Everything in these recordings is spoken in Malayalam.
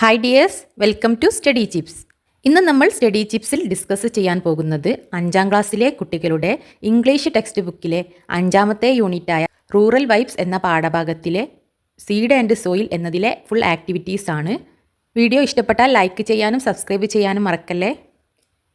Hi dears, welcome to Study Chips. ഇന്ന് നമ്മൾ സ്റ്റഡി ചിപ്സിൽ ഡിസ്കസ് ചെയ്യാൻ പോകുന്നത് 5ാം ക്ലാസ്സിലെ കുട്ടികളുടെ ഇംഗ്ലീഷ് ടെക്സ്റ്റ് ബുക്കിലെ 5ാമത്തെ യൂണിറ്റായ റൂറൽ വൈബ്സ് എന്ന പാഠഭാഗത്തിലെ സീഡ് ആൻഡ് സോയിൽ എന്നതിലെ ഫുൾ ആക്ടിവിറ്റീസ് ആണ്. വീഡിയോ ഇഷ്ടപ്പെട്ടാൽ ലൈക്ക് ചെയ്യാനും സബ്സ്ക്രൈബ് ചെയ്യാനും മറക്കല്ലേ.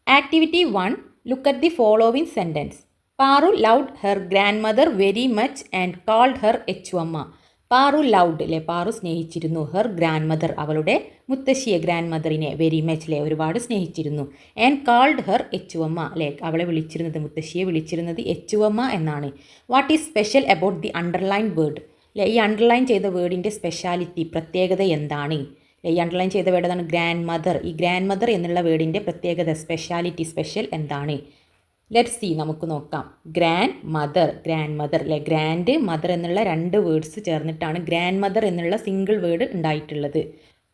Activity 1. Look at the following sentence. Paru loved her grandmother very much and called her Echuvamma. Paru loved അല്ലെ, പാറു സ്നേഹിച്ചിരുന്നു. ഹെർ ഗ്രാൻഡ് മദർ, അവളുടെ മുത്തശ്ശിയെ, ഗ്രാൻഡ് മദറിനെ വെരി മച്ച് അല്ലെ, ഒരുപാട് സ്നേഹിച്ചിരുന്നു. ആൻഡ് കാൾഡ് ഹെർ എച്ചുവമ്മ അല്ലെ, അവളെ വിളിച്ചിരുന്നത്, മുത്തശ്ശിയെ വിളിച്ചിരുന്നത് എച്ചുവമ്മ എന്നാണ്. What is special about the underline word അല്ലെ, ഈ അണ്ടർലൈൻ ചെയ്ത വേർഡിൻ്റെ സ്പെഷ്യാലിറ്റി, പ്രത്യേകത എന്താണ്? ഈ അണ്ടർലൈൻ ചെയ്ത വേർഡ് ഏതാണ്? Grand mother. ഈ ഗ്രാൻഡ് മദർ എന്നുള്ള വേർഡിൻ്റെ പ്രത്യേകത, സ്പെഷ്യാലിറ്റി, സ്പെഷ്യൽ എന്താണ്? ലെറ്റ് സി, നമുക്ക് നോക്കാം. ഗ്രാൻഡ് മദർ അല്ലെ, ഗ്രാൻഡ് മദർ എന്നുള്ള 2 വേർഡ്സ് ചേർന്നിട്ടാണ് ഗ്രാൻഡ് മദർ എന്നുള്ള സിംഗിൾ വേർഡ് ഉണ്ടായിട്ടുള്ളത്.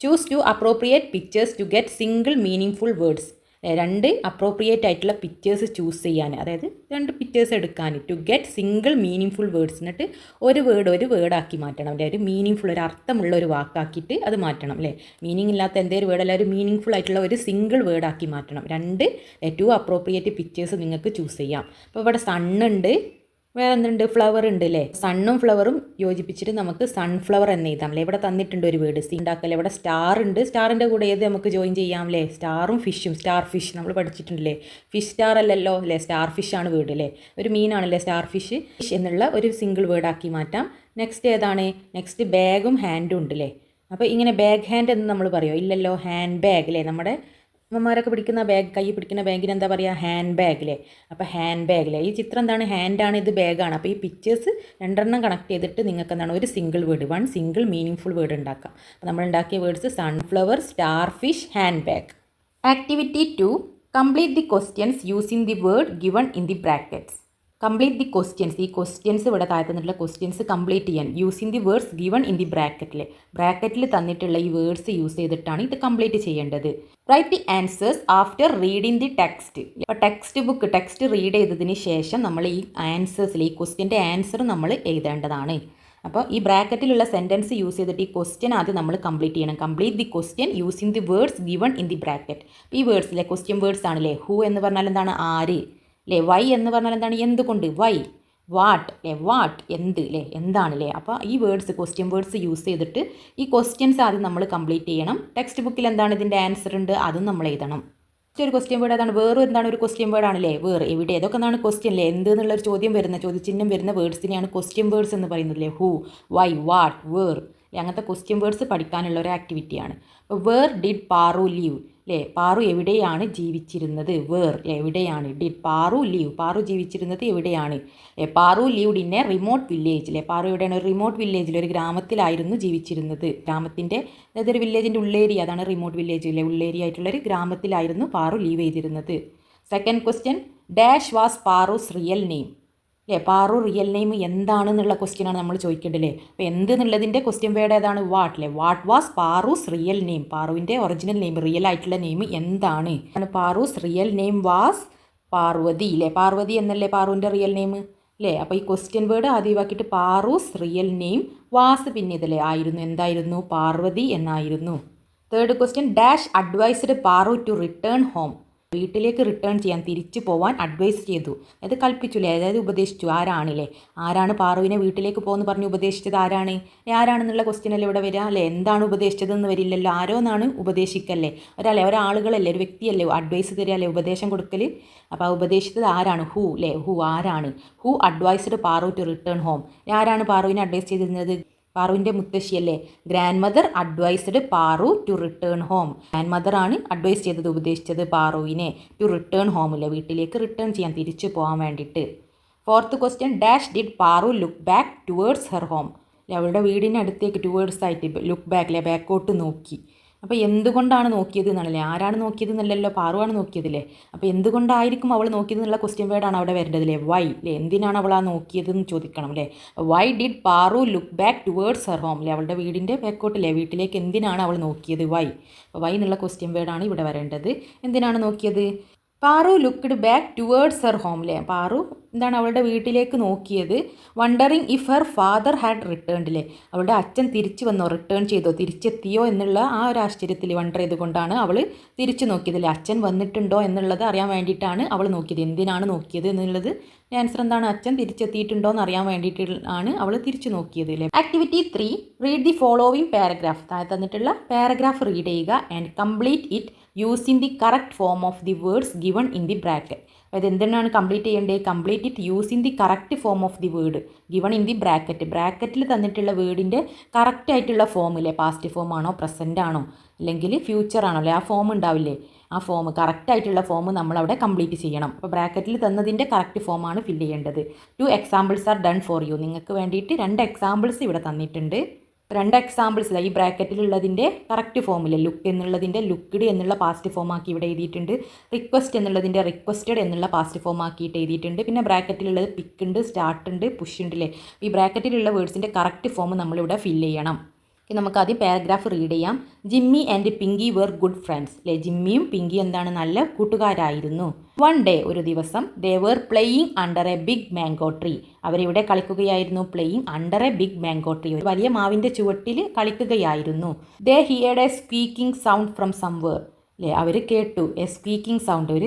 Choose 2 appropriate pictures to get single meaningful words. 2 appropriate ആയിട്ടുള്ള പിക്ചേഴ്സ് ചൂസ് ചെയ്യാൻ, അതായത് 2 പിക്ചേഴ്സ് എടുക്കാൻ, to get single meaningful words. എന്നിട്ട് ഒരു വേർഡാക്കി മാറ്റണം അല്ലേ, ഒരു മീനിങ് ഫുൾ, ഒരു അർത്ഥമുള്ള ഒരു വാക്കാക്കിയിട്ട് അത് മാറ്റണം അല്ലേ. മീനിങ് ഇല്ലാത്ത എന്തെങ്കിലും വേർഡ് അല്ല, ഒരു മീനിങ് ഫുൾ ആയിട്ടുള്ള ഒരു സിംഗിൾ വേർഡാക്കി മാറ്റണം. 2 അപ്രോപ്രിയേറ്റ് പിക്ചേഴ്സ് നിങ്ങൾക്ക് ചൂസ് ചെയ്യാം. അപ്പോൾ ഇവിടെ സണ്ണുണ്ട്, വേറെ എന്തുണ്ട്, ഫ്ലവർ ഉണ്ട് അല്ലേ. സണ്ണും ഫ്ലവറും യോജിപ്പിച്ചിട്ട് നമുക്ക് സൺഫ്ലവർ എന്ന് എഴുതാം അല്ലേ. ഇവിടെ തന്നിട്ടുണ്ട് ഒരു വേർഡ്, സി ഉണ്ടാക്കല്ലേ. ഇവിടെ സ്റ്റാർ ഉണ്ട്, സ്റ്റാറിൻ്റെ കൂടെ ഏത് നമുക്ക് ജോയിൻ ചെയ്യാം അല്ലേ, സ്റ്റാറും ഫിഷും. സ്റ്റാർ ഫിഷ് നമ്മൾ പഠിച്ചിട്ടുണ്ടല്ലേ. ഫിഷ് സ്റ്റാർ അല്ലല്ലോ അല്ലേ, സ്റ്റാർ ഫിഷ് ആണ് വേർഡ് അല്ലേ, ഒരു മീനാണല്ലേ സ്റ്റാർ ഫിഷ്. ഫിഷ് എന്നുള്ള ഒരു സിംഗിൾ വേർഡാക്കി മാറ്റാം. നെക്സ്റ്റ് ഏതാണ്? നെക്സ്റ്റ് ബാഗും ഹാൻഡും ഉണ്ട് അല്ലേ. അപ്പോൾ ഇങ്ങനെ ബാഗ് ഹാൻഡ് എന്ന് നമ്മൾ പറയുമോ? ഇല്ലല്ലോ, ഹാൻഡ് ബാഗ് അല്ലേ. നമ്മുടെ അമ്മമാരൊക്കെ പിടിക്കുന്ന ബാഗ്, കൈ പിടിക്കുന്ന ബാഗിന് എന്താ പറയുക? ഹാൻഡ് ബാഗ് അല്ലേ. അപ്പോൾ ഹാൻഡ് ബാഗ് അല്ലേ. ഈ ചിത്രം എന്താണ്? ഹാൻഡാണ്, ഇത് ബാഗാണ്. അപ്പോൾ ഈ പിക്ചേഴ്സ് 2 കണക്ട് ചെയ്തിട്ട് നിങ്ങൾക്ക് എന്താണ് ഒരു single word, 1 single meaning full word ഉണ്ടാക്കാം. അപ്പോൾ നമ്മൾ ഉണ്ടാക്കിയ words sunflower, star fish, hand bag. Activity 2. Complete the questions using the word given in the brackets. Complete the questions, ഈ ക്വസ്റ്റ്യൻസ് ഇവിടെ താഴെ തന്നിട്ടുള്ള ക്വസ്റ്റ്യൻസ് കംപ്ലീറ്റ് ചെയ്യാൻ using the words given in the ബ്രാക്കറ്റിൽ, ബ്രാക്കറ്റിൽ തന്നിട്ടുള്ള ഈ വേർഡ്സ് യൂസ് ചെയ്തിട്ടാണ് ഇത് കംപ്ലീറ്റ് ചെയ്യേണ്ടത്. Write the answers after reading the text. ഇപ്പോൾ ടെക്സ്റ്റ് റീഡ് ചെയ്തതിന് ശേഷം നമ്മൾ ഈ ആൻസേഴ്സിൽ, ഈ ക്വസ്റ്റ്യൻ്റെ ആൻസർ നമ്മൾ എഴുതേണ്ടതാണ്. അപ്പോൾ ഈ ബ്രാക്കറ്റിലുള്ള സെൻറ്റൻസ് യൂസ് ചെയ്തിട്ട് ഈ ക്വസ്റ്റ്യൻ ആദ്യം നമ്മൾ കംപ്ലീറ്റ് ചെയ്യണം. Complete the question using the words given in the bracket. ഈ വേർഡ്സിലെ ക്വസ്റ്റ്യൻ വേർഡ്സ് ആണല്ലേ. ഹൂ എന്ന് പറഞ്ഞാൽ എന്താണ്? ആര് അല്ലേ. വൈ എന്ന് പറഞ്ഞാൽ എന്താണ്? എന്തുകൊണ്ട്, വൈ. വാട്ട് അല്ലേ, വാട്ട് എന്ത് അല്ലേ, എന്താണല്ലേ. അപ്പോൾ ഈ വേർഡ്സ്, ക്വസ്റ്റ്യൻ വേർഡ്സ് യൂസ് ചെയ്തിട്ട് ഈ ക്വസ്റ്റ്യൻസ് ആദ്യം നമ്മൾ കംപ്ലീറ്റ് ചെയ്യണം. ടെക്സ്റ്റ് ബുക്കിൽ എന്താണ് ഇതിൻ്റെ ആൻസർ ഉണ്ട്, അതും നമ്മൾ എഴുതണം. ഒരു ക്വസ്റ്റ്യൻ വേർഡ് അതാണ്. വേറെ എന്താണ്? ഒരു ക്വസ്റ്റ്യൻ വേർഡ് ആണല്ലേ. വേറെ എവിടെ, ഏതൊക്കെ എന്താണ് ക്വസ്റ്റ്യൻ അല്ലേ, എന്ത് എന്നുള്ളൊരു ചോദ്യചിഹ്നം വരുന്ന വേർഡ്സിനെയാണ് ക്വസ്റ്റ്യൻ വേർഡ്സ് എന്ന് പറയുന്നത് അല്ലേ. ഹൂ, വൈ, വാട്ട്, വേർ അങ്ങനത്തെ ക്വസ്റ്റ്യൻ വേർഡ്സ് പഠിക്കാനുള്ള ഒരു ആക്ടിവിറ്റിയാണ്. അപ്പോൾ വേർ ഡിഡ് പാറു ലീവ് അല്ലേ, പാറു എവിടെയാണ് ജീവിച്ചിരുന്നത്? വേർ എവിടെയാണ്, ഡിഡ് പാറു ലീവ്, പാറു ജീവിച്ചിരുന്നത് എവിടെയാണ്? Paru lived in A remote village അല്ലേ. പാറു എവിടെയാണ്? ഒരു റിമോട്ട് വില്ലേജിൽ, ഒരു ഗ്രാമത്തിലായിരുന്നു ജീവിച്ചിരുന്നത്. ഗ്രാമത്തിൻ്റെ, അതായത് ഒരു വില്ലേജിൻ്റെ ഉള്ളേരിയ, അതാണ് റിമോട്ട് വില്ലേജ് അല്ലേ. ഉള്ളേരിയ ആയിട്ടുള്ളൊരു ഗ്രാമത്തിലായിരുന്നു പാറു ലീവ് ചെയ്തിരുന്നത്. Second question, dash was Paru's real name അല്ലേ. പാറു റിയൽ നെയിം എന്താണെന്നുള്ള ക്വസ്റ്റ്യനാണ് നമ്മൾ ചോദിക്കേണ്ടത്. അപ്പോൾ എന്ത് എന്നുള്ളതിൻ്റെ ക്വസ്റ്റ്യൻ വേർഡ് ഏതാണ്? വാട്ട് അല്ലേ. What was Paru's real name, പാറുവിൻ്റെ ഒറിജിനൽ നെയിം, റിയൽ ആയിട്ടുള്ള നെയിം എന്താണ്? Paru's real name was Parvathi അല്ലേ. പാർവതി എന്നല്ലേ പാറുവിൻ്റെ റിയൽ നെയിം അല്ലേ. അപ്പോൾ ഈ ക്വസ്റ്റ്യൻ വേർഡ് ആദ്യമാക്കിയിട്ട് പാറൂസ് റിയൽ നെയിം വാസ്, പിന്നെ ഇതല്ലേ ആയിരുന്നു, എന്തായിരുന്നു? പാർവതി എന്നായിരുന്നു. Third question, dash advised Paru to return home, വീട്ടിലേക്ക് റിട്ടേൺ ചെയ്യാൻ, തിരിച്ചു പോവാൻ അഡ്വൈസ് ചെയ്തു, അതായത് കൽപ്പിച്ചില്ലേ, അതായത് ഉപദേശിച്ചു. ആരാണില്ലേ, ആരാണ് പാറുവിനെ വീട്ടിലേക്ക് പോകുമെന്ന് പറഞ്ഞ് ഉപദേശിച്ചത്? ആരാണെന്നുള്ള ക്വസ്റ്റ്യൻ അല്ലേ ഇവിടെ വരിക അല്ലേ. എന്താണ് ഉപദേശിച്ചതെന്ന് വരില്ലല്ലോ, ആരോന്നാണ് ഉപദേശിക്കല്ലേ, ഒരാളുകളല്ലേ, ഒരു വ്യക്തിയല്ലേ അഡ്വൈസ് തരിക അല്ലേ, ഉപദേശം കൊടുക്കൽ. അപ്പോൾ ഉപദേശിച്ചത് ആരാണ്? ഹൂ അല്ലേ. ഹൂ ആരാണ്? Who advised Paru to return home, ആരാണ് പാറുവിനെ അഡ്വൈസ് ചെയ്തിരുന്നത്? പാറുവിൻ്റെ മുത്തശ്ശിയല്ലേ. Grandmother advised Paru to return home, grandmother ആണ് അഡ്വൈസ് ചെയ്തത്, ഉപദേശിച്ചത് പാറുവിനെ ടു റിട്ടേൺ ഹോമില്ലേ, വീട്ടിലേക്ക് റിട്ടേൺ ചെയ്യാൻ, തിരിച്ചു പോകാൻ വേണ്ടിയിട്ട്. Fourth question, dash did Paru look back towards her home, അവളുടെ വീടിൻ്റെ അടുത്തേക്ക് ടുവേർഡ്സ് ആയിട്ട് ലുക്ക് ബാക്ക് അല്ലേ, ബാക്കോട്ട് നോക്കി. അപ്പോൾ എന്തുകൊണ്ടാണ് നോക്കിയത് എന്നാണല്ലേ, ആരാണ് നോക്കിയത് എന്നല്ലല്ലോ, പാറുവാണ് നോക്കിയതില്ലേ. അപ്പോൾ എന്തുകൊണ്ടായിരിക്കും അവൾ നോക്കിയത് എന്നുള്ള ക്വസ്റ്റ്യൻ വേർഡാണ് അവിടെ വരേണ്ടതില്ലേ. വൈ അല്ലേ, എന്തിനാണ് അവൾ ആ നോക്കിയതെന്ന് ചോദിക്കണം അല്ലേ. Why did Paru look back towards her home അല്ലേ, അവളുടെ വീടിൻ്റെ ബാക്കോട്ടില്ലേ, വീട്ടിലേക്ക് എന്തിനാണ് അവൾ നോക്കിയത്? വൈ. അപ്പോൾ വൈ എന്നുള്ള ക്വസ്റ്റ്യൻ വേർഡാണ് ഇവിടെ വരേണ്ടത്. എന്തിനാണ് നോക്കിയത്? Paru looked back towards her ഹോംലെ. പാറു എന്താണ് അവളുടെ വീട്ടിലേക്ക് നോക്കിയത്. Wondering if her father had റിട്ടേൺഡിലെ. അവളുടെ അച്ഛൻ തിരിച്ചു വന്നോ, റിട്ടേൺ ചെയ്തോ, തിരിച്ചെത്തിയോ എന്നുള്ള ആ ഒരു ആശ്ചര്യത്തിൽ വണ്ടർ ചെയ്തുകൊണ്ടാണ് അവൾ തിരിച്ചു നോക്കിയതില്ലേ. അച്ഛൻ വന്നിട്ടുണ്ടോ എന്നുള്ളത് അറിയാൻ വേണ്ടിയിട്ടാണ് അവൾ നോക്കിയത്. എന്തിനാണ് നോക്കിയത് എന്നുള്ളത് ആൻസർ എന്താണ്, അച്ഛൻ തിരിച്ചെത്തിയിട്ടുണ്ടോ എന്ന് അറിയാൻ വേണ്ടിയിട്ടാണ് അവൾ തിരിച്ചു നോക്കിയത് അല്ലേ. Activity 3, read the following paragraph. താഴെ തന്നിട്ടുള്ള പാരഗ്രാഫ് റീഡ് ചെയ്യുക and complete it using the correct form of the words given in the bracket. അതായത് എന്തിനാണ് കംപ്ലീറ്റ് ചെയ്യേണ്ടത്, complete it using the correct form of the word given in the bracket. ബ്രാക്കറ്റിൽ തന്നിട്ടുള്ള വേർഡിൻ്റെ കറക്റ്റ് ആയിട്ടുള്ള ഫോം ഇല്ലേ, പാസ്റ്റ് ഫോം ആണോ പ്രസൻ്റ് ആണോ അല്ലെങ്കിൽ ഫ്യൂച്ചർ ആണോ അല്ലേ, ആ ഫോം ഉണ്ടാവില്ലേ, ആ ഫോം കറക്റ്റ് ആയിട്ടുള്ള ഫോം നമ്മളവിടെ കംപ്ലീറ്റ് ചെയ്യണം. അപ്പോൾ ബ്രാക്കറ്റിൽ തന്നതിൻ്റെ കറക്റ്റ് ഫോമാണ് ഫില്ല് ചെയ്യേണ്ടത്. 2 examples are done for you. നിങ്ങൾക്ക് വേണ്ടിയിട്ട് 2 എക്സാമ്പിൾസ് ഇവിടെ തന്നിട്ടുണ്ട്. 2 എക്സാമ്പിൾസ് ഈ ബ്രാക്കറ്റിലുള്ളതിൻ്റെ കറക്റ്റ് ഫോമില്ല. ലുക്ക് എന്നുള്ളതിൻ്റെ ലുക്ക്ഡ് എന്നുള്ള പാസ്റ്റ് ഫോം ആക്കി ഇവിടെ എഴുതിയിട്ടുണ്ട്. റിക്വസ്റ്റ് എന്നുള്ളതിൻ്റെ റിക്വസ്റ്റഡ് എന്നുള്ള പാസ്റ്റ് ഫോം ആക്കിയിട്ട് എഴുതിയിട്ടുണ്ട്. പിന്നെ ബ്രാക്കറ്റിലുള്ളത് പിക്ക് ഉണ്ട്, സ്റ്റാർട്ട് ഉണ്ട്, പുഷ് ഉണ്ട് അല്ലേ. ഈ ബ്രാക്കറ്റിലുള്ള വേർഡ്സിൻ്റെ കറക്റ്റ് ഫോം നമ്മളിവിടെ ഫില്ല് ചെയ്യണം. നമുക്ക് ആദ്യം പാരഗ്രാഫ് റീഡ് ചെയ്യാം. Jimmy and Pinky were good friends അല്ലേ. ജിമ്മിയും പിങ്കി എന്താണ്, നല്ല കൂട്ടുകാരായിരുന്നു. വൺ ഡേ, ഒരു ദിവസം, they were playing under a big mango tree. അവരിവിടെ കളിക്കുകയായിരുന്നു. Playing under a big mango tree, ഒരു വലിയ മാവിൻ്റെ ചുവട്ടിൽ കളിക്കുകയായിരുന്നു. They heard a speaking sound from somewhere അല്ലേ. അവർ കേട്ടു എ സ്പീക്കിംഗ് സൗണ്ട്,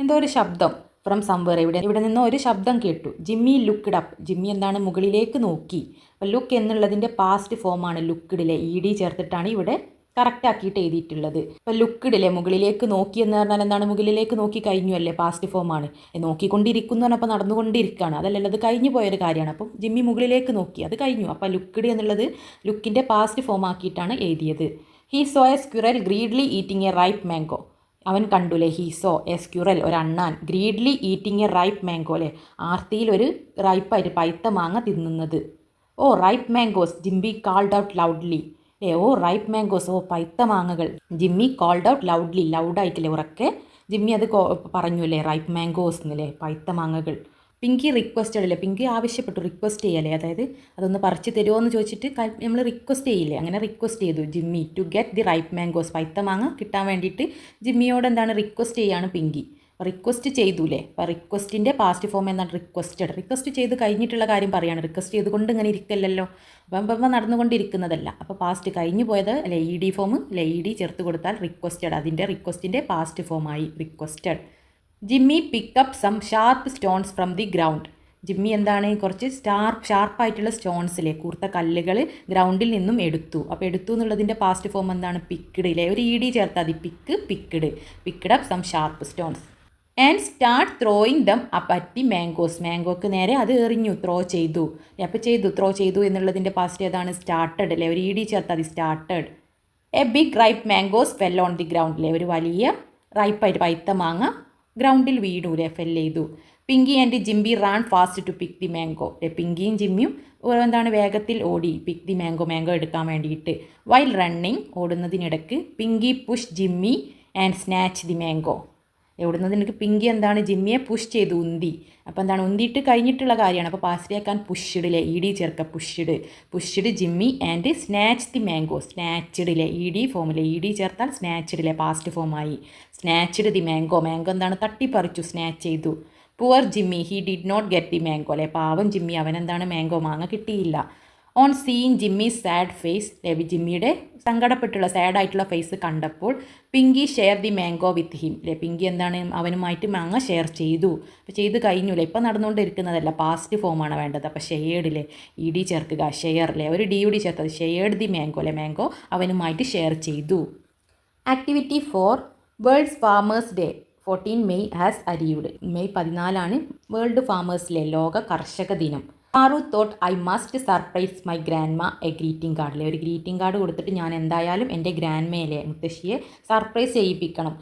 എന്തോ ഒരു ശബ്ദം. ഫ്രം സംവേർ, ഇവിടെ നിന്നോ ഒരു ശബ്ദം കേട്ടു. ജിമ്മി ലുക്ക്ഡ് അപ്പ്, ജിമ്മി എന്താണ്, മുകളിലേക്ക് നോക്കി. അപ്പോൾ ലുക്ക് എന്നുള്ളതിൻ്റെ പാസ്റ്റ് ഫോമാണ് ലുക്ക്ഡിലെ, ED ചേർത്തിട്ടാണ് ഇവിടെ കറക്റ്റ് ആക്കിയിട്ട് എഴുതിയിട്ടുള്ളത്. അപ്പോൾ ലുക്ക്ഡിലെ മുകളിലേക്ക് നോക്കി എന്ന് പറഞ്ഞാൽ എന്താണ്, മുകളിലേക്ക് നോക്കി കഴിഞ്ഞു അല്ലേ, പാസ്റ്റ് ഫോമാണ്. നോക്കിക്കൊണ്ടിരിക്കുന്നു പറഞ്ഞപ്പോൾ നടന്നുകൊണ്ടിരിക്കുകയാണ്, അതല്ലല്ലോ, അത് കഴിഞ്ഞു പോയൊരു കാര്യമാണ്. അപ്പം ജിമ്മി മുകളിലേക്ക് നോക്കി, അത് കഴിഞ്ഞു. അപ്പോൾ ലുക്ക്ഡ് എന്നുള്ളത് ലുക്കിൻ്റെ പാസ്റ്റ് ഫോം ആക്കിയിട്ടാണ് എഴുതിയത്. He saw a squirrel greedily eating a ripe mango. അവൻ കണ്ടുല്ലേ, ഹീ സോ എ സ്ക്യുറൽ, ഒരു അണ്ണാൻ, greedily eating a ripe mango അല്ലേ, ആർത്തിയിൽ ഒരു റൈപ്പായിട്ട് പഴുത്ത മാങ്ങ തിന്നുന്നത്. Oh ripe mangoes, Jimmy called out loudly അല്ലേ. ഓ റൈപ്പ് മാംഗോസ്, ഓ പഴുത്ത മാങ്ങകൾ. ജിമ്മി കാൾഡ് ഔട്ട് ലൗഡ്ലി, ലൗഡായിട്ടില്ലേ, ഉറക്കെ ജിമ്മി അത് പറഞ്ഞു അല്ലേ, റൈപ്പ് മാംഗോസ് എന്നല്ലേ, പഴുത്ത മാങ്ങകൾ. പിങ്കി റിക്വസ്റ്റഡ് അല്ലേ, പിങ്കി ആവശ്യപ്പെട്ടു, റിക്വസ്റ്റ് ചെയ്യല്ലേ, അതായത് അതൊന്ന് പറിച്ച് തരുമോ എന്ന് ചോദിച്ചിട്ട് നമ്മൾ റിക്വസ്റ്റ് ചെയ്യില്ലേ, അങ്ങനെ റിക്വസ്റ്റ് ചെയ്തു Jimmy to get the ripe mangoes, പഴുത്ത മാങ്ങ കിട്ടാൻ വേണ്ടിയിട്ട് ജിമ്മിയോട് എന്താണ് റിക്വസ്റ്റ് ചെയ്യാണ് പിങ്കി. റിക്വസ്റ്റ് ചെയ്തൂലേ. അപ്പോൾ റിക്വസ്റ്റിൻ്റെ പാസ്റ്റ് ഫോം എന്താണ്, റിക്വസ്റ്റഡ്. റിക്വസ്റ്റ് ചെയ്ത് കഴിഞ്ഞിട്ടുള്ള കാര്യം പറയുകയാണ്, റിക്വസ്റ്റ് ചെയ്തുകൊണ്ട് ഇങ്ങനെ ഇരിക്കല്ലല്ലോ, അപ്പം നടന്നുകൊണ്ടിരിക്കുന്നതല്ല. അപ്പോൾ പാസ്റ്റ് കഴിഞ്ഞു പോയത് അല്ലേ, ED ഫോം അല്ലേ, ED ചേർത്ത് കൊടുത്താൽ റിക്വസ്റ്റഡ്, അതിൻ്റെ റിക്വസ്റ്റിൻ്റെ പാസ്റ്റ് ഫോമായി requested. Jimmy pick up some sharp stones from the ground. Jimmy എന്താണ്, കുറച്ച് ഷാർപ്പായിട്ടുള്ള സ്റ്റോൺസിലെ കൂർത്ത കല്ലുകൾ ഗ്രൗണ്ടിൽ നിന്നും എടുത്തു. അപ്പോൾ എടുത്തു എന്നുള്ളതിൻ്റെ പാസ്റ്റ് ഫോം എന്താണ്, പിക്ക്ഡ് ഇല്ലേ, ഒരു ED ചേർത്താൽ മതി, picked up some sharp stones. And start throwing them up at the mangoes. മാംഗോക്ക് നേരെ അത് എറിഞ്ഞു, ത്രോ ചെയ്തു. അപ്പോൾ ത്രോ ചെയ്തു എന്നുള്ളതിൻ്റെ പാസ്റ്റ് ഏതാണ്, സ്റ്റാർട്ടഡ് അല്ലേ, ഒരു ED ചേർത്താൽ മതി, started. A big ripe mangoes fell on the ground അല്ലേ, ഒരു വലിയ റൈപ്പായിട്ട് പഴുത്ത മാങ്ങ ഗ്രൗണ്ടിൽ വീണൂലേ, ഫെൽ ചെയ്തു. Pinky and Jimmy ran fast to pick the mango. പിങ്കിയും ജിമ്മിയും എന്താണ്, വേഗത്തിൽ ഓടി പിക്ക് ദി മാംഗോ എടുക്കാൻ വേണ്ടിയിട്ട്. വൈൽ റണ്ണിങ്, ഓടുന്നതിനിടയ്ക്ക്, Pinky push Jimmy and snatch the mango. ഓടുന്നതിനിടയ്ക്ക് പിങ്കി എന്താണ്, ജിമ്മിയെ പുഷ് ചെയ്തു, ഉന്തി. അപ്പോൾ എന്താണ്, ഉന്തിയിട്ട് കഴിഞ്ഞിട്ടുള്ള കാര്യമാണ്. അപ്പോൾ പാസ്റ്റിയാക്കാൻ പുഷ്ഡിലെ ED ചേർക്കുക, pushed Jimmy and snatch the mango. സ്നാച്ച്ഡിലെ ED ഫോമിലെ ED ചേർത്താൽ സ്നാച്ച്ഡിലെ പാസ്റ്റ് ഫോമായി. സ്നാച്ച്ഡ് ദി മാംഗോ എന്താണ്, തട്ടിപ്പറിച്ചു, സ്നാച്ച് ചെയ്തു. Poor Jimmy, he did not get the mango അല്ലേ, പാവം ജിമ്മി, അവനെന്താണ് മാങ്ങ കിട്ടിയില്ല. On seeing Jimmy sad face, ജിമ്മിയുടെ സങ്കടപ്പെട്ടുള്ള സാഡായിട്ടുള്ള ഫേസ് കണ്ടപ്പോൾ Pinky share the mango with him അല്ലേ, പിങ്കി എന്താണ്, അവനുമായിട്ട് മാങ്ങ ഷെയർ ചെയ്തു. അപ്പോൾ ചെയ്ത് കഴിഞ്ഞു അല്ലേ, ഇപ്പം നടന്നുകൊണ്ടിരിക്കുന്നതല്ല, പാസ്റ്റ് ഫോമാണ് വേണ്ടത്. അപ്പോൾ ഷെയർഡിലെ ED ചേർക്കുക, ഷെയർ അല്ലേ, ഒരു DUD ചേർത്തത്, ഷെയർഡ് ദി മാംഗോ അല്ലേ, മാംഗോ അവനുമായിട്ട് ഷെയർ ചെയ്തു. Activity 4, world's farmers day 14 May has arrived. May 14 world farmers day, ലോക കർഷക ദിനം. Paru thought I must surprise my grandma a greeting കാർഡിലെ, ഒരു ഗ്രീറ്റിംഗ് കാർഡ് കൊടുത്തിട്ട് ഞാൻ എന്തായാലും എൻ്റെ ഗ്രാൻഡ്മയിലെ മുത്തശ്ശിയെ സർപ്രൈസ് ചെയ്യിപ്പിക്കണം.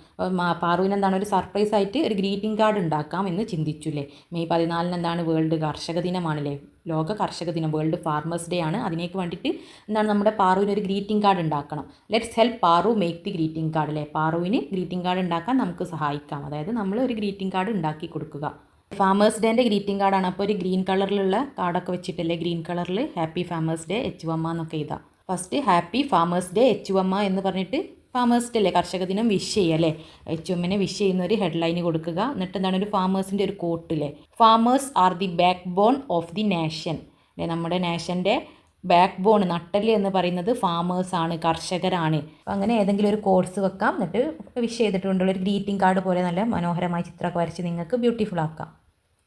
പാറുവിന് എന്താണ്, ഒരു സർപ്രൈസ് ആയിട്ട് ഒരു ഗ്രീറ്റിംഗ് കാർഡ് ഉണ്ടാക്കാം എന്ന് ചിന്തിച്ചുല്ലേ. മെയ് 14 എന്താണ്, വേൾഡ് കർഷക ദിനമാണല്ലേ, ലോക കർഷക ദിനം, വേൾഡ് ഫാർമേഴ്സ് ഡേ ആണ്. അതിനേക്ക് വേണ്ടിയിട്ട് എന്താണ്, നമ്മുടെ പാറുവിന് ഒരു ഗ്രീറ്റിംഗ് കാർഡ് ഉണ്ടാക്കണം. Let's help Paru make the greeting card അല്ലേ, പാറുവിന് ഗ്രീറ്റിംഗ് കാർഡ് ഉണ്ടാക്കാൻ നമുക്ക് സഹായിക്കാം. അതായത് നമ്മൾ ഒരു ഗ്രീറ്റിംഗ് കാർഡ് ഉണ്ടാക്കി കൊടുക്കുക. ഫാമേഴ്സ് ഡേൻ്റെ ഗ്രീറ്റിംഗ് കാർഡാണ്. അപ്പോൾ ഒരു ഗ്രീൻ കളറിലുള്ള കാർഡൊക്കെ വെച്ചിട്ടല്ലേ, ഗ്രീൻ കളറിൽ ഹാപ്പി ഫാമേഴ്സ് ഡേ HUM എന്നൊക്കെ എഴുതാം. First happy farmers day HUM എന്ന് പറഞ്ഞിട്ട് ഫാമേഴ്സ് ഡേ അല്ലേ, കർഷക ദിനം വിഷ് ചെയ്യുക അല്ലേ, HMനെ വിഷ് ചെയ്യുന്ന ഒരു ഹെഡ്ലൈന് കൊടുക്കുക. എന്നിട്ട് എന്താണ് ഒരു ഫാമേഴ്സിൻ്റെ ഒരു കോട്ടില്ലേ, farmers are the backbone of the nation അല്ലേ, നമ്മുടെ നേഷൻ്റെ ബാക്ക് ബോൺ നട്ടല് എന്ന് പറയുന്നത് ഫാമേഴ്സാണ്, കർഷകരാണ്. അപ്പോൾ അങ്ങനെ ഏതെങ്കിലും ഒരു കോഴ്സ് വെക്കാം, എന്നിട്ട് വിഷ് ചെയ്തിട്ടുള്ള ഒരു ഗ്രീറ്റിംഗ് കാർഡ് പോലെ നല്ല മനോഹരമായ ചിത്രമൊക്കെ വരച്ച് നിങ്ങൾക്ക് ബ്യൂട്ടിഫുൾ ആക്കാം.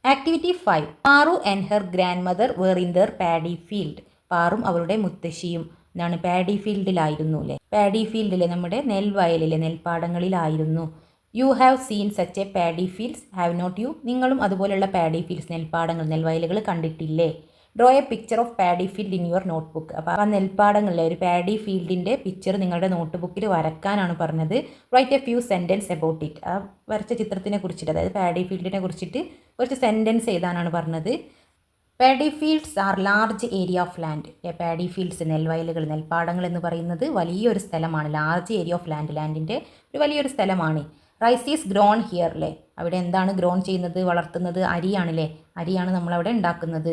Activity 5. Paru and her grandmother were in their paddy field. പാറും അവളുടെ മുത്തശ്ശിയും എന്താണ് പാഡി ഫീൽഡിലായിരുന്നു അല്ലേ, പാഡി ഫീൽഡിലെ നമ്മുടെ നെൽവയലിലെ നെൽപ്പാടങ്ങളിലായിരുന്നു. You have seen such a paddy fields have not you. നിങ്ങളും അതുപോലെയുള്ള പാഡി ഫീൽഡ്സ് നെൽപ്പാടങ്ങൾ നെൽവയലുകൾ കണ്ടിട്ടില്ലേ. Draw a picture of paddy field in your notebook. അപ്പോൾ ആ നെൽപ്പാടങ്ങളിലെ ഒരു പാഡി ഫീൽഡിൻ്റെ പിക്ചർ നിങ്ങളുടെ നോട്ട് ബുക്കിൽ വരക്കാനാണ് പറഞ്ഞത്. Write a few sentence about it. ആ വരച്ച ചിത്രത്തിനെ കുറിച്ചിട്ട്, അതായത് പാഡി ഫീൽഡിനെ കുറിച്ചിട്ട് കുറച്ച് സെൻറ്റൻസ് എഴുതാനാണ് പറഞ്ഞത്. Paddy fields are large area of land. Paddy fields നെൽവയലുകൾ നെൽപ്പാടങ്ങൾ എന്ന് പറയുന്നത് വലിയൊരു സ്ഥലമാണ്. ലാർജ് ഏരിയ ഓഫ് ലാൻഡ്, ലാൻഡിൻ്റെ ഒരു വലിയൊരു സ്ഥലമാണ്. റൈസ് ഈസ് ഗ്രോൺ ഹിയർ അല്ലേ, അവിടെ എന്താണ് ഗ്രോൺ ചെയ്യുന്നത്, വളർത്തുന്നത് അരിയാണല്ലേ, അരിയാണ് നമ്മളവിടെ ഉണ്ടാക്കുന്നത്.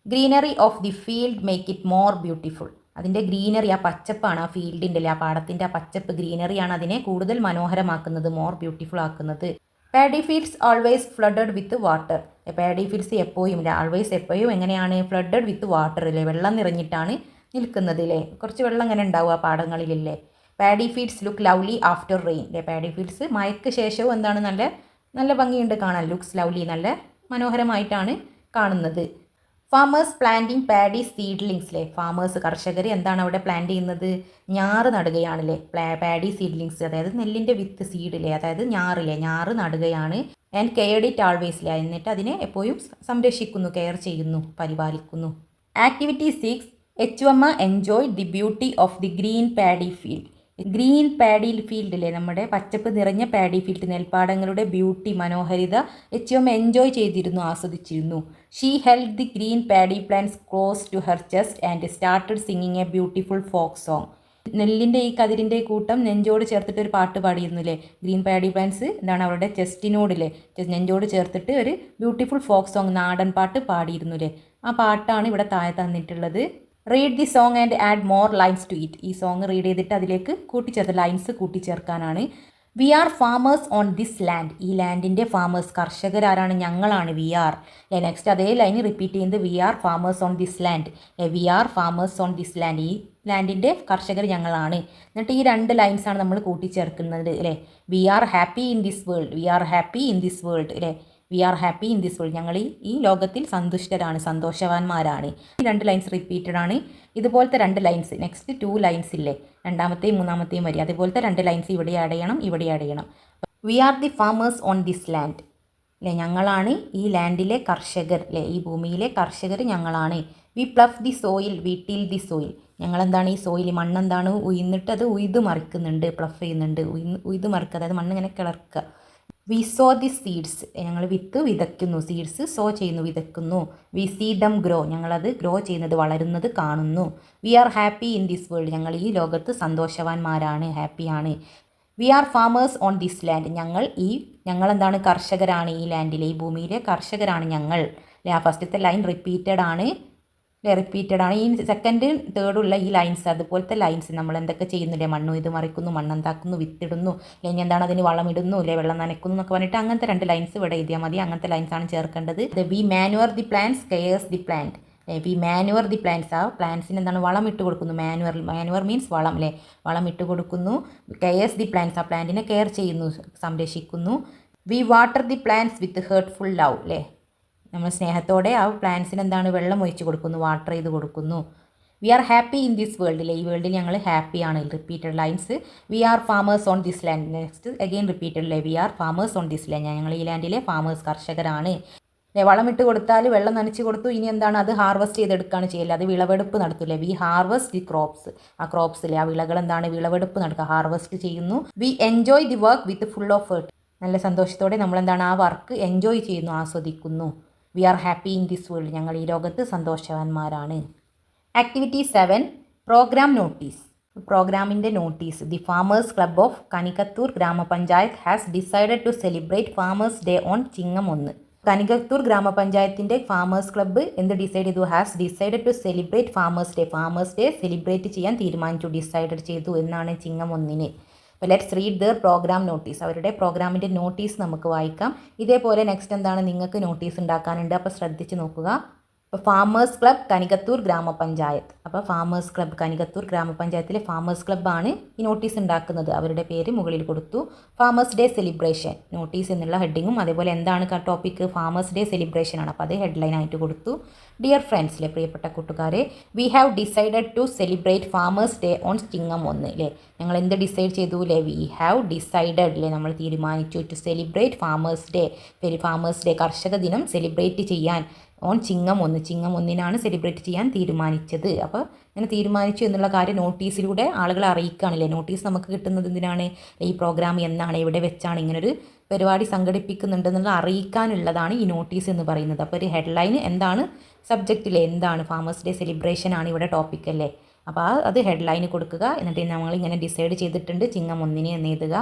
Greenery of the field make it more beautiful. അതിൻ്റെ ഗ്രീനറി, ആ പച്ചപ്പാണ്, ആ ഫീൽഡിൻ്റെ അല്ലേ, ആ പാടത്തിൻ്റെ ആ പച്ചപ്പ് ഗ്രീനറിയാണ് അതിനെ കൂടുതൽ മനോഹരമാക്കുന്നത്, മോർ ബ്യൂട്ടിഫുൾ ആക്കുന്നത്. Paddy fields always flooded with water. Paddy fields എപ്പോഴും ആൾവേസ് എപ്പോഴും എങ്ങനെയാണ് ഫ്ലഡഡ് വിത്ത് വാട്ടർ അല്ലേ, വെള്ളം നിറഞ്ഞിട്ടാണ് നിൽക്കുന്നത് അല്ലേ, കുറച്ച് വെള്ളം ഇങ്ങനെ ഉണ്ടാവും ആ പാടങ്ങളിലല്ലേ. Paddy fields look lovely after rain അല്ലേ, പാഡി ഫീൽഡ്സ് മഴയ്ക്ക് ശേഷവും എന്താണ് നല്ല നല്ല ഭംഗിയുണ്ട് കാണാൻ, ലുക്സ് ലവ്ലി നല്ല മനോഹരമായിട്ടാണ് കാണുന്നത്. ഫാമേഴ്സ് പ്ലാന്റിങ് പാഡി സീഡ്ലിങ്സ് അല്ലേ, ഫാമേഴ്സ് കർഷകർ എന്താണ് അവിടെ പ്ലാന്റ് ചെയ്യുന്നത്, ഞാറ് നടുകയാണല്ലേ, പാഡി സീഡ്ലിങ്സ് അതായത് നെല്ലിൻ്റെ വിത്ത് സീഡില്ലേ, അതായത് ഞാറില്ലേ, ഞാറ് നടുകയാണ്. ആൻഡ് കെയർഡ് ഇറ്റ് ആൾവേസ് അല്ലേ, എന്നിട്ട് അതിനെ എപ്പോഴും സംരക്ഷിക്കുന്നു, കെയർ ചെയ്യുന്നു, പരിപാലിക്കുന്നു. Activity 6. HM enjoy the beauty of the green paddy field. Green paddy ഫീൽഡിലെ നമ്മുടെ പച്ചപ്പ് നിറഞ്ഞ പാഡി ഫീൽഡ് നെൽപ്പാടങ്ങളുടെ ബ്യൂട്ടി മനോഹരിത HM എൻജോയ് ചെയ്തിരുന്നു, ആസ്വദിച്ചിരുന്നു. She held the green paddy plants close to her chest and started singing a beautiful folk song. നെല്ലിൻ്റെ ഈ കതിരിൻ്റെ കൂട്ടം നെഞ്ചോട് ചേർത്തിട്ട് ഒരു പാട്ട് പാടിയിരുന്നില്ലേ, ഗ്രീൻ പാഡി പ്ലാന്റ്സ് എന്താണ് അവരുടെ ചെസ്റ്റിനോടില്ലേ, നെഞ്ചോട് ചേർത്തിട്ട് ഒരു ബ്യൂട്ടിഫുൾ ഫോക്ക് സോങ് നാടൻ പാട്ട് പാടിയിരുന്നില്ലേ, ആ പാട്ടാണ് ഇവിടെ താഴെ തന്നിട്ടുള്ളത്. Read the song and add more lines to it. ഈ സോങ് റീഡ് ചെയ്തിട്ട് അതിലേക്ക് കൂട്ടിച്ചേർത്ത് ലൈൻസ് കൂട്ടിച്ചേർക്കാനാണ്. We are farmers on this land. ഈ ലാൻഡിൻ്റെ ഫാമേഴ്സ് കർഷകരാരാണ്, ഞങ്ങളാണ്. വി ആർ നെക്സ്റ്റ് അതേ ലൈൻ റിപ്പീറ്റ് ചെയ്യുന്നത് we are farmers on this land. We are farmers on this land, ഈ ലാൻഡിൻ്റെ കർഷകർ ഞങ്ങളാണ്. എന്നിട്ട് ഈ രണ്ട് ലൈൻസാണ് നമ്മൾ കൂട്ടിച്ചേർക്കുന്നത് അല്ലേ. We are happy in this world, we are happy in this world അല്ലേ, we are happy in this world, ഞങ്ങൾ ഈ ലോകത്തിൽ സന്തുഷ്ടരാണ്, സന്തോഷവാന്മാരാണ്. ഈ രണ്ട് ലൈൻസ് റിപ്പീറ്റഡ് ആണ്. ഇതുപോലത്തെ രണ്ട് ലൈൻസ് നെക്സ്റ്റ് 2 ലൈൻസ് ഇല്ലേ, രണ്ടാമത്തെയും മൂന്നാമത്തെയും വരി, അതുപോലത്തെ രണ്ട് ലൈൻസ് ഇവിടെ ആഡ് ചെയ്യണം, ഇവിടെ ആഡ് ചെയ്യണം. We are the farmers on this land അല്ലേ, ഞങ്ങളാണ് ഈ ലാൻഡിലെ കർഷകർ അല്ലേ, ഈ ഭൂമിയിലെ കർഷകർ ഞങ്ങളാണ്. We plough the soil, we till the soil, ഞങ്ങളെന്താണ് ഈ സോയിൽ മണ്ണെന്താണ് ഉയർന്നിട്ട് അത് ഉയ്ത് മറിക്കുന്നുണ്ട്, പ്ലഫ് ചെയ്യുന്നുണ്ട്, ഉയ്ത് മറിക്കുക, അതായത് മണ്ണ് ഇങ്ങനെ കിളർക്കുക. വി സോ ദി സീഡ്സ്, ഞങ്ങൾ വിത്ത് വിതയ്ക്കുന്നു, സീഡ്സ് സോ ചെയ്യുന്നു, വിതയ്ക്കുന്നു. വി സീ ദം ഗ്രോ, ഞങ്ങളത് ഗ്രോ ചെയ്യുന്നത് വളരുന്നത് കാണുന്നു. We are happy in this world, ഞങ്ങൾ ഈ ലോകത്ത് സന്തോഷവാന്മാരാണ്, ഹാപ്പിയാണ്. We are farmers on this land, ഞങ്ങളെന്താണ് കർഷകരാണ്, ഈ ലാൻഡിലെ ഈ ഭൂമിയിലെ കർഷകരാണ് ഞങ്ങൾ. ആ ഫസ്റ്റത്തെ ലൈൻ റിപ്പീറ്റഡ് ആണ്, ഈ സെക്കൻഡ് തേർഡുള്ള ഈ ലൈൻസ് അതുപോലത്തെ ലൈൻസ് നമ്മൾ എന്തൊക്കെ ചെയ്യുന്നില്ലേ, മണ്ണു ഇത് മറിക്കുന്നു, മണ്ണെന്താക്കുന്നു, വിത്തിടുന്നു, അല്ലെങ്കിൽ എന്താണ് അതിന് വളമിടുന്നു അല്ലെ, വെള്ളം നനയ്ക്കുന്നു എന്നൊക്കെ പറഞ്ഞിട്ട് അങ്ങനത്തെ രണ്ട് ലൈൻസ് ഇവിടെ എഴുതിയാൽ മതി. അങ്ങനത്തെ ലൈൻസാണ് ചേർക്കേണ്ടത്. We manure the plants cares the plant. We manure the plants, ആ പ്ലാന്റ്സിന് എന്താണ് വളം ഇട്ട് കൊടുക്കുന്നു, മാനുവർ മീൻസ് വളം അല്ലേ, വളം ഇട്ട് കൊടുക്കുന്നു. കെയർസ് ദി പ്ലാന്റ്സ്, ആ പ്ലാന്റിനെ കെയർ ചെയ്യുന്നു, സംരക്ഷിക്കുന്നു. We water the plants with heartful love അല്ലേ, നമ്മൾ സ്നേഹത്തോടെ ആ പ്ലാന്റ്സിന് എന്താണ് വെള്ളം ഒഴിച്ച് കൊടുക്കുന്നു, വാട്ടർ ചെയ്ത് കൊടുക്കുന്നു. We are happy in this വേൾഡിലെ, ഈ വേൾഡിൽ ഞങ്ങൾ ഹാപ്പിയാണ്. Repeated lines. We are farmers on this land, next again repeated അല്ലേ, we are farmers on this land, ഞങ്ങൾ ഈ ലാൻഡിലെ ഫാമേഴ്സ് കർഷകരാണ്. വളം ഇട്ട് കൊടുത്താൽ വെള്ളം നനച്ച് കൊടുത്തു, ഇനി എന്താണ് അത് ഹാർവെസ്റ്റ് ചെയ്തെടുക്കുകയാണ് ചെയ്യില്ല, അത് വിളവെടുപ്പ് നടത്തില്ലേ. വി ഹാർവെസ്റ്റ് ദി ക്രോപ്സ്, ആ ക്രോപ്സിലെ ആ വിളകൾ എന്താണ് വിളവെടുപ്പ് നടക്കുക, ഹാർവെസ്റ്റ് ചെയ്യുന്നു. We enjoy the work with full of heart, നല്ല സന്തോഷത്തോടെ നമ്മളെന്താണ് ആ വർക്ക് എൻജോയ് ചെയ്യുന്നു, ആസ്വദിക്കുന്നു. വി are happy in this world, ഞങ്ങൾ ഈ ലോകത്ത് സന്തോഷവാന്മാരാണ്. ആക്ടിവിറ്റി 7. Programme notice. പ്രോഗ്രാമിൻ്റെ notice. The farmers club of Kanikathoor grama panchayat has decided to celebrate farmers day on Chingam 1. കനികത്തൂർ ഗ്രാമപഞ്ചായത്തിൻ്റെ ഫാമേഴ്സ് ക്ലബ്ബ് എന്ത് ഡിസൈഡ് ചെയ്തു, has decided to celebrate farmers day celebrate ചെയ്യാൻ തീരുമാനിച്ചു, ഡിസൈഡ് ചെയ്തു എന്നാണ് ചിങ്ങം 1. അപ്പോൾ let's read their programme notice. അവരുടെ പ്രോഗ്രാമിൻ്റെ നോട്ടീസ് നമുക്ക് വായിക്കാം. ഇതേപോലെ നെക്സ്റ്റ് എന്താണ് നിങ്ങൾക്ക് നോട്ടീസ് ഉണ്ടാക്കാനുണ്ട്. അപ്പോൾ ശ്രദ്ധിച്ച് നോക്കുക. അപ്പോൾ ഫാമേഴ്സ് ക്ലബ് കനികത്തൂർ ഗ്രാമപഞ്ചായത്ത്. അപ്പോൾ ഫാമേഴ്സ് ക്ലബ് കനികത്തൂർ ഗ്രാമപഞ്ചായത്തിലെ ഫാമേഴ്സ് ക്ലബ്ബാണ് ഈ നോട്ടീസ് ഉണ്ടാക്കുന്നത്. അവരുടെ പേര് മുകളിൽ കൊടുത്തു. ഫാമേഴ്സ് ഡേ സെലിബ്രേഷൻ നോട്ടീസ് എന്നുള്ള ഹെഡിങ്ങും അതേപോലെ എന്താണ് ടോപ്പിക്ക് ഫാമേഴ്സ് ഡേ സെലിബ്രേഷൻ ആണ്. അപ്പോൾ അത് ഹെഡ്ലൈൻ ആയിട്ട് കൊടുത്തു. ഡിയർ ഫ്രണ്ട്സിലെ പ്രിയപ്പെട്ട കൂട്ടുകാരെ, we have decided to celebrate farmers day on Chingam 1 അല്ലേ. ഞങ്ങൾ എന്ത് ഡിസൈഡ് ചെയ്തു അല്ലേ? വി ഹാവ് ഡിസൈഡഡ് അല്ലേ, നമ്മൾ തീരുമാനിച്ചു to celebrate farmers day, farmers day കർഷക ദിനം സെലിബ്രേറ്റ് ചെയ്യാൻ ഓൺ ചിങ്ങം 1. ചിങ്ങം 1 സെലിബ്രേറ്റ് ചെയ്യാൻ തീരുമാനിച്ചത്. അപ്പോൾ ഇങ്ങനെ തീരുമാനിച്ചു എന്നുള്ള കാര്യം നോട്ടീസിലൂടെ ആളുകളെ അറിയിക്കുകയാണല്ലേ. നോട്ടീസ് നമുക്ക് കിട്ടുന്നത് എന്തിനാണ്? ഈ പ്രോഗ്രാം എന്നാണ്, എവിടെ വെച്ചാണ് ഇങ്ങനൊരു പരിപാടി സംഘടിപ്പിക്കുന്നുണ്ടെന്നുള്ള അറിയിക്കാനുള്ളതാണ് ഈ നോട്ടീസ് എന്ന് പറയുന്നത്. അപ്പോൾ ഒരു ഹെഡ്ലൈൻ എന്താണ്, സബ്ജക്റ്റിലെ എന്താണ്, ഫാമേഴ്സ് ഡേ സെലിബ്രേഷൻ ആണ് ഇവിടെ ടോപ്പിക് അല്ലേ. അപ്പോൾ അത് ഹെഡ്ലൈന് കൊടുക്കുക. എന്നിട്ട് നമ്മളിങ്ങനെ ഡിസൈഡ് ചെയ്തിട്ടുണ്ട് ചിങ്ങം 1 എന്ന് എഴുതുക.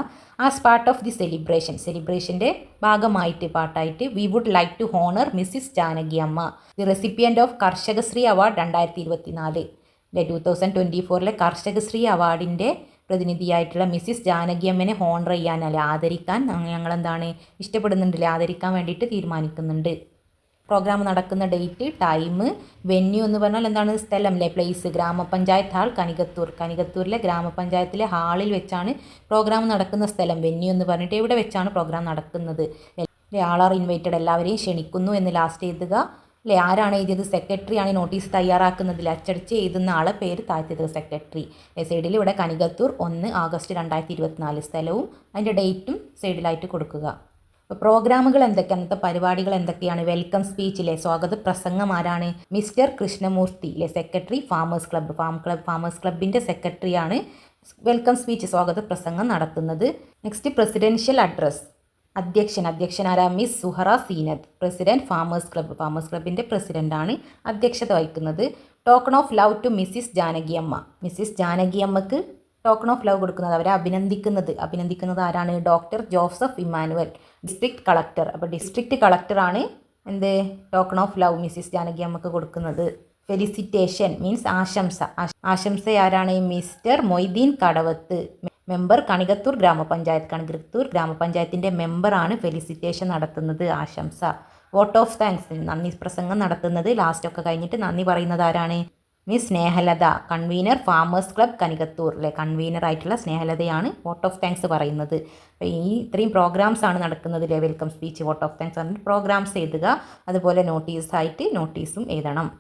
ആസ് പാർട്ട് ഓഫ് ദി സെലിബ്രേഷൻ്റെ ഭാഗമായിട്ട് പാട്ടായിട്ട് we would like to honour Mrs Janaki Amma, the recipient of Karshakashree award 2024 2024 Karshakashree അവാർഡിൻ്റെ പ്രതിനിധിയായിട്ടുള്ള മിസ്സിസ് ജാനകി അമ്മനെ ഹോണർ ചെയ്യാനല്ലേ, ആദരിക്കാൻ ഞങ്ങളെന്താണ് ഇഷ്ടപ്പെടുന്നുണ്ടല്ലേ, ആദരിക്കാൻ വേണ്ടിയിട്ട് തീരുമാനിക്കുന്നുണ്ട്. പ്രോഗ്രാം നടക്കുന്ന ഡേറ്റ്, ടൈം, വെന്യൂ എന്ന് പറഞ്ഞാൽ എന്താണ്, സ്ഥലം അല്ലേ, പ്ലേസ്, ഗ്രാമപഞ്ചായത്ത് ഹാൾ കനികത്തൂരിലെ ഗ്രാമപഞ്ചായത്തിലെ ഹാളിൽ വെച്ചാണ് പ്രോഗ്രാം നടക്കുന്ന സ്ഥലം. വെന്യൂ എന്ന് പറഞ്ഞിട്ട് എവിടെ വെച്ചാണ് പ്രോഗ്രാം നടക്കുന്നത്. ആൾ ആർ ഇൻവൈറ്റഡ്, എല്ലാവരെയും ക്ഷണിക്കുന്നു എന്ന് ലാസ്റ്റ് എഴുതുക അല്ലേ. ആരാണ് എഴുതിയത്? സെക്രട്ടറിയാണ് നോട്ടീസ് തയ്യാറാക്കുന്നതിൽ അച്ചടിച്ച് എഴുതുന്ന ആളെ പേര് താഴ്ത്തിയത് സെക്രട്ടറി. സൈഡിൽ ഇവിടെ കനികത്തൂർ 1 ആഗസ്റ്റ് 2024 സ്ഥലവും അതിൻ്റെ ഡേറ്റും സൈഡിലായിട്ട് കൊടുക്കുക. അപ്പോൾ പ്രോഗ്രാമുകൾ എന്തൊക്കെയാണ്, അന്നത്തെ പരിപാടികൾ എന്തൊക്കെയാണ്? വെൽക്കം സ്പീച്ചിലെ സ്വാഗത പ്രസംഗം ആരാണ്? മിസ്റ്റർ കൃഷ്ണമൂർത്തി അല്ലെ, സെക്രട്ടറി ഫാമേഴ്സ് ക്ലബ്ബ്, ഫാമേഴ്സ് ക്ലബിൻ്റെ സെക്രട്ടറിയാണ് വെൽക്കം സ്പീച്ച് സ്വാഗത പ്രസംഗം നടത്തുന്നത്. നെക്സ്റ്റ് പ്രസിഡൻഷ്യൽ അഡ്രസ്, അധ്യക്ഷനാരാ Miss Suhara Zeenath, president farmers ക്ലബിൻ്റെ പ്രസിഡൻ്റാണ് അധ്യക്ഷത വഹിക്കുന്നത്. Token of love to Mrs Janaki Amma, Mrs Janaki അമ്മക്ക് ടോക്കൺ ഓഫ് ലവ് കൊടുക്കുന്നത്, അവരെ അഭിനന്ദിക്കുന്നത് ആരാണ്? Doctor Joseph Emmanuel, district collector. അപ്പോൾ ഡിസ്ട്രിക്ട് കളക്ടറാണ് എന്ത് token of love Mrs Janaki അമ്മക്ക് കൊടുക്കുന്നത്. ഫെലിസിറ്റേഷൻ മീൻസ് ആശംസ ആരാണ്? മിസ്റ്റർ മൊയ്തീൻ കടവത്ത്, മെമ്പർ കണികത്തൂർ ഗ്രാമപഞ്ചായത്തിൻ്റെ മെമ്പറാണ് ഫെലിസിറ്റേഷൻ നടത്തുന്നത്, ആശംസ. വോട്ട് ഓഫ് താങ്ക്സ് നന്ദി പ്രസംഗം നടത്തുന്നത്, ലാസ്റ്റൊക്കെ കഴിഞ്ഞിട്ട് നന്ദി പറയുന്നത് ആരാണ്? Miss Snehalatha, convener farmers club Kanikathoor അല്ലെ, കൺവീനർ ആയിട്ടുള്ള സ്നേഹലതയാണ് വോട്ട് ഓഫ് താങ്ക്സ് പറയുന്നത്. അപ്പോൾ ഇത്രയും പ്രോഗ്രാംസ് ആണ് നടക്കുന്നത് അല്ലേ. Welcome speech, vote of thanks പറഞ്ഞിട്ട് പ്രോഗ്രാംസ് എഴുതുക. അതുപോലെ നോട്ടീസും എഴുതണം.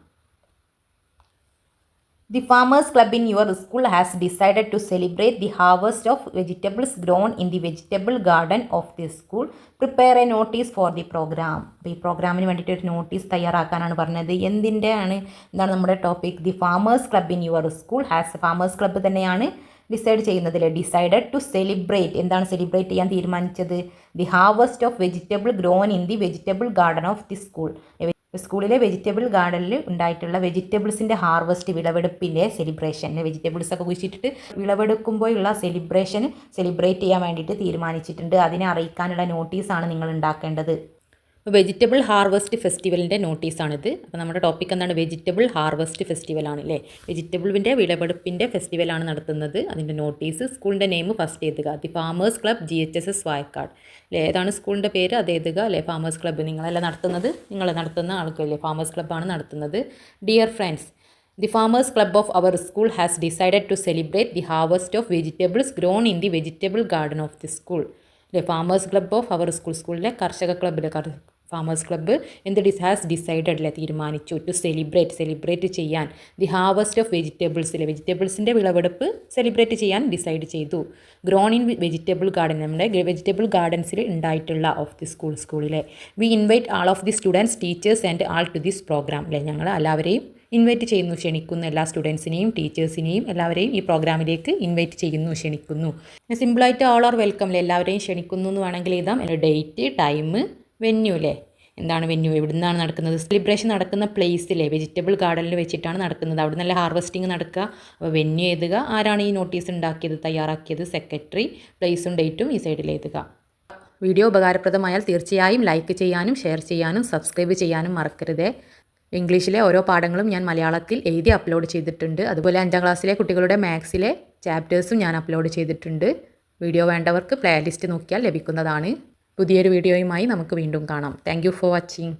The Farmers Club in your school has decided to celebrate the harvest of vegetables grown in the vegetable garden of the school. Prepare a notice for the program. അപ്പോൾ ഈ പ്രോഗ്രാമിന് വേണ്ടിയിട്ട് ഒരു നോട്ടീസ് തയ്യാറാക്കാനാണ് പറഞ്ഞത്. എന്താണ് നമ്മുടെ topic? The farmers club in your school has, farmers club തന്നെയാണ് ഡിസൈഡ് ചെയ്യുന്നതില്ലേ. ഡിസൈഡഡ് ടു സെലിബ്രേറ്റ്, എന്താണ് സെലിബ്രേറ്റ് ചെയ്യാൻ തീരുമാനിച്ചത്? The harvest of vegetable grown in the vegetable garden of the school. സ്കൂളിലെ വെജിറ്റബിൾ ഗാർഡനിൽ ഉണ്ടായിട്ടുള്ള വെജിറ്റബിൾസിൻ്റെ ഹാർവസ്റ്റ്, വിളവെടുപ്പിൻ്റെ സെലിബ്രേഷൻ, വെജിറ്റബിൾസൊക്കെ കുഴിച്ചിട്ടിട്ട് വിളവെടുക്കുമ്പോഴുള്ള സെലിബ്രേറ്റ് ചെയ്യാൻ വേണ്ടിയിട്ട് തീരുമാനിച്ചിട്ടുണ്ട്. അതിനെ അറിയിക്കാനുള്ള നോട്ടീസാണ് നിങ്ങൾ ഉണ്ടാക്കേണ്ടത്. വെജിറ്റബിൾ ഹാർവസ്റ്റ് ഫെസ്റ്റിവലിൻ്റെ നോട്ടീസാണിത്. അപ്പോൾ നമ്മുടെ ടോപ്പിക് എന്താണ്? വെജിറ്റബിൾ ഹാർവസ്റ്റ് ഫെസ്റ്റിവലാണ് അല്ലേ. വെജിറ്റബിളിൻ്റെ വിളവെടുപ്പിൻ്റെ ഫെസ്റ്റിവലാണ് നടത്തുന്നത്. അതിൻ്റെ നോട്ടീസ്, സ്കൂളിൻ്റെ നെയിം ഫസ്റ്റ് എഴുതുക. The farmers club GHSS Vayakkad അല്ലേ. ഏതാണ് സ്കൂളിൻ്റെ പേര് അത് എഴുതുക അല്ലേ. ഫാമേഴ്സ് ക്ലബ്ബ് നിങ്ങളല്ല നടത്തുന്നത്, നിങ്ങൾ നടത്തുന്ന ആൾക്കല്ലേ, ഫാമേഴ്സ് ക്ലബ്ബാണ് നടത്തുന്നത്. Dear friends, The Farmers Club of our school has decided to celebrate the harvest of vegetables grown in the vegetable garden of the school. The Farmers Club of our school, സ്കൂളിലെ കർഷക ക്ലബ്ബിലെ ഫാമേഴ്സ് ക്ലബ്ബ് ഹാസ് ഡിസൈഡഡ് അല്ലെ, തീരുമാനിച്ചു ടു സെലിബ്രേറ്റ് ചെയ്യാൻ ദി ഹാർവസ്റ്റ് ഓഫ് വെജിറ്റബിൾസിലെ വെജിറ്റബിൾസിൻ്റെ വിളവെടുപ്പ് സെലിബ്രേറ്റ് ചെയ്യാൻ ഡിസൈഡ് ചെയ്തു. ഗ്രോൺ ഇൻ വെജിറ്റബിൾ ഗാർഡൻ, നമ്മുടെ വെജിറ്റബിൾ ഗാർഡൻസിൽ ഉണ്ടായിട്ടുള്ള ഓഫ് ദി സ്കൂളിലെ. We invite all of the students, teachers and all to this programme അല്ലേ. ഞങ്ങൾ എല്ലാവരെയും ഇൻവൈറ്റ് ചെയ്യുന്നു, ക്ഷണിക്കുന്നു. എല്ലാ സ്റ്റുഡൻസിനെയും ടീച്ചേഴ്സിനെയും എല്ലാവരെയും ഈ പ്രോഗ്രാമിലേക്ക് ഇൻവൈറ്റ് ചെയ്യുന്നു, ക്ഷണിക്കുന്നു. സിമ്പിളായിട്ട് ആൾ ആർ വെൽക്കം അല്ലേ, എല്ലാവരെയും ക്ഷണിക്കുന്നു എന്ന് വേണമെങ്കിൽ എഴുതാം. ഡേറ്റ്, ടൈം, വെന്യൂ അല്ലേ. എന്താണ് വെന്യൂ, എവിടെ നിന്നാണ് നടക്കുന്നത്? സെലിബ്രേഷൻ നടക്കുന്ന പ്ലേസിലെ വെജിറ്റബിൾ ഗാർഡനിൽ വെച്ചിട്ടാണ് നടക്കുന്നത്. അവിടെ നല്ല ഹാർവസ്റ്റിംഗ് നടക്കുക. അപ്പോൾ വെന്യൂ എഴുതുക. ആരാണ് ഈ നോട്ടീസ് ഉണ്ടാക്കിയത്, തയ്യാറാക്കിയത്? സെക്രട്ടറി. പ്ലേസും ഡേറ്റും ഈ സൈഡിൽ എഴുതുക. വീഡിയോ ഉപകാരപ്രദമായാൽ തീർച്ചയായും ലൈക്ക് ചെയ്യാനും ഷെയർ ചെയ്യാനും സബ്സ്ക്രൈബ് ചെയ്യാനും മറക്കരുത്. ഇംഗ്ലീഷിലെ ഓരോ പാഠങ്ങളും ഞാൻ മലയാളത്തിൽ എഴുതി അപ്ലോഡ് ചെയ്തിട്ടുണ്ട്. അതുപോലെ 5ാം ക്ലാസ്സിലെ കുട്ടികളുടെ മാത്സിലെ ചാപ്റ്റേഴ്സും ഞാൻ അപ്ലോഡ് ചെയ്തിട്ടുണ്ട്. വീഡിയോ വേണ്ടവർക്ക് പ്ലേലിസ്റ്റ് നോക്കിയാൽ ലഭിക്കുന്നതാണ്. പുതിയൊരു വീഡിയോയുമായി നമുക്ക് വീണ്ടും കാണാം. Thank for watching.